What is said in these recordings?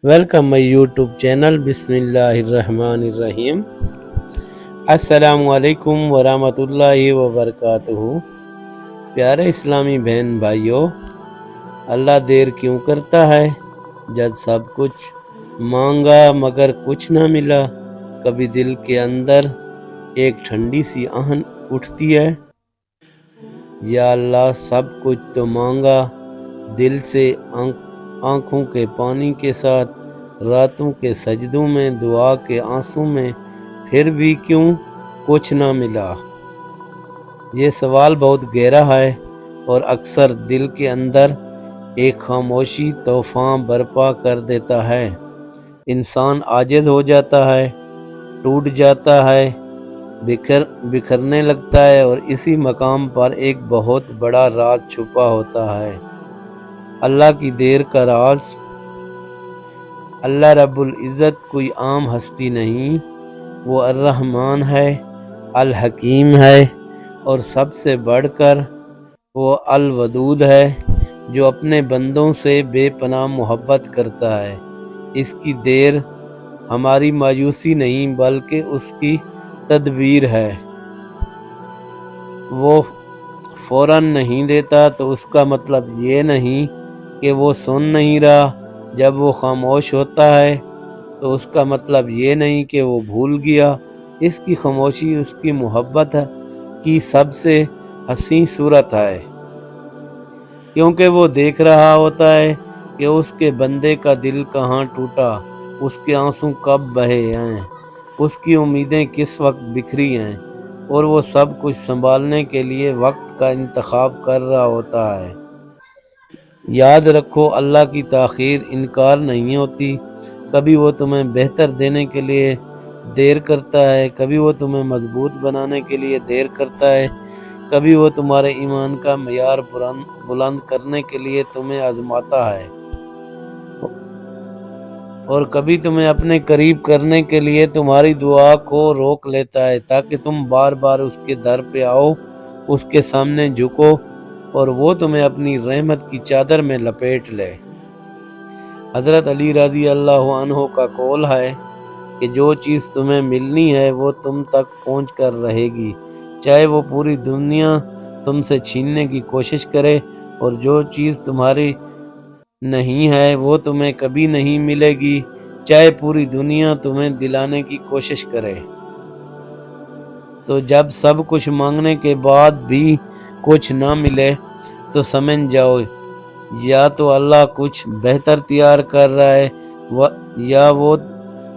Welcome مائی YouTube channel بسم اللہ الرحمن الرحیم۔ السلام علیکم ورحمۃ اللہ وبرکاتہ۔ پیارے اسلامی بہن بھائیوں، اللہ دیر کیوں کرتا ہے جب سب کچھ مانگا مگر کچھ نہ ملا؟ کبھی دل کے اندر ایک ٹھنڈی سی آہن اٹھتی ہے، یا اللہ سب کچھ تو مانگا دل سے، آنکھوں کے پانی کے ساتھ، راتوں کے سجدوں میں، دعا کے آنسوں میں، پھر بھی کیوں کچھ نہ ملا؟ یہ سوال بہت گہرا ہے اور اکثر دل کے اندر ایک خاموشی طوفان برپا کر دیتا ہے۔ انسان عاجز ہو جاتا ہے، ٹوٹ جاتا ہے، بکھرنے لگتا ہے، اور اسی مقام پر ایک بہت بڑا راز چھپا ہوتا ہے۔ اللہ کی دیر کا راز۔ اللہ رب العزت کوئی عام ہستی نہیں، وہ الرحمن ہے، الحکیم ہے، اور سب سے بڑھ کر وہ الودود ہے، جو اپنے بندوں سے بے پناہ محبت کرتا ہے۔ اس کی دیر ہماری مایوسی نہیں بلکہ اس کی تدبیر ہے۔ وہ فوراً نہیں دیتا تو اس کا مطلب یہ نہیں کہ وہ سن نہیں رہا، جب وہ خاموش ہوتا ہے تو اس کا مطلب یہ نہیں کہ وہ بھول گیا۔ اس کی خاموشی اس کی محبت کی سب سے حسین صورت ہے، کیونکہ وہ دیکھ رہا ہوتا ہے کہ اس کے بندے کا دل کہاں ٹوٹا، اس کے آنسو کب بہے ہیں، اس کی امیدیں کس وقت بکھری ہیں، اور وہ سب کچھ سنبھالنے کے لیے وقت کا انتخاب کر رہا ہوتا ہے۔ یاد رکھو، اللہ کی تاخیر انکار نہیں ہوتی۔ کبھی وہ تمہیں بہتر دینے کے لیے دیر کرتا ہے، کبھی وہ تمہیں مضبوط بنانے کے لیے دیر کرتا ہے، کبھی وہ تمہارے ایمان کا معیار بلند کرنے کے لیے تمہیں آزماتا ہے، اور کبھی تمہیں اپنے قریب کرنے کے لیے تمہاری دعا کو روک لیتا ہے، تاکہ تم بار بار اس کے در پہ آؤ، اس کے سامنے جھکو، اور وہ تمہیں اپنی رحمت کی چادر میں لپیٹ لے۔ حضرت علی رضی اللہ عنہ کا قول ہے کہ جو چیز تمہیں ملنی ہے وہ تم تک پہنچ کر رہے گی، چاہے وہ پوری دنیا تم سے چھیننے کی کوشش کرے، اور جو چیز تمہاری نہیں ہے وہ تمہیں کبھی نہیں ملے گی، چاہے پوری دنیا تمہیں دلانے کی کوشش کرے۔ تو جب سب کچھ مانگنے کے بعد بھی کچھ نہ ملے تو سمجھ جاؤ یا تو اللہ کچھ بہتر تیار کر رہا ہے، یا وہ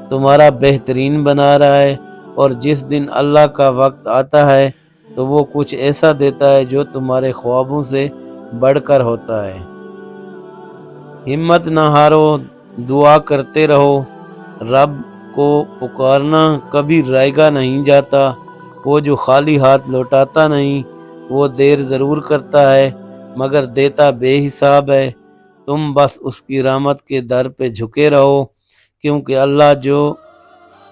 تمہارا بہترین بنا رہا ہے، اور جس دن اللہ کا وقت آتا ہے تو وہ کچھ ایسا دیتا ہے جو تمہارے خوابوں سے بڑھ کر ہوتا ہے۔ ہمت نہ ہارو، دعا کرتے رہو، رب کو پکارنا کبھی رائے گا نہیں جاتا، وہ جو خالی ہاتھ لوٹاتا نہیں، وہ دیر ضرور کرتا ہے مگر دیتا بے حساب ہے۔ تم بس اس کی رحمت کے در پہ جھکے رہو، کیونکہ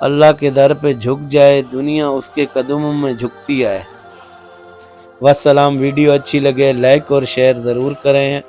اللہ کے در پہ جھک جائے دنیا اس کے قدموں میں جھکتی ہے۔ والسلام۔ ویڈیو اچھی لگے لائک اور شیئر ضرور کریں۔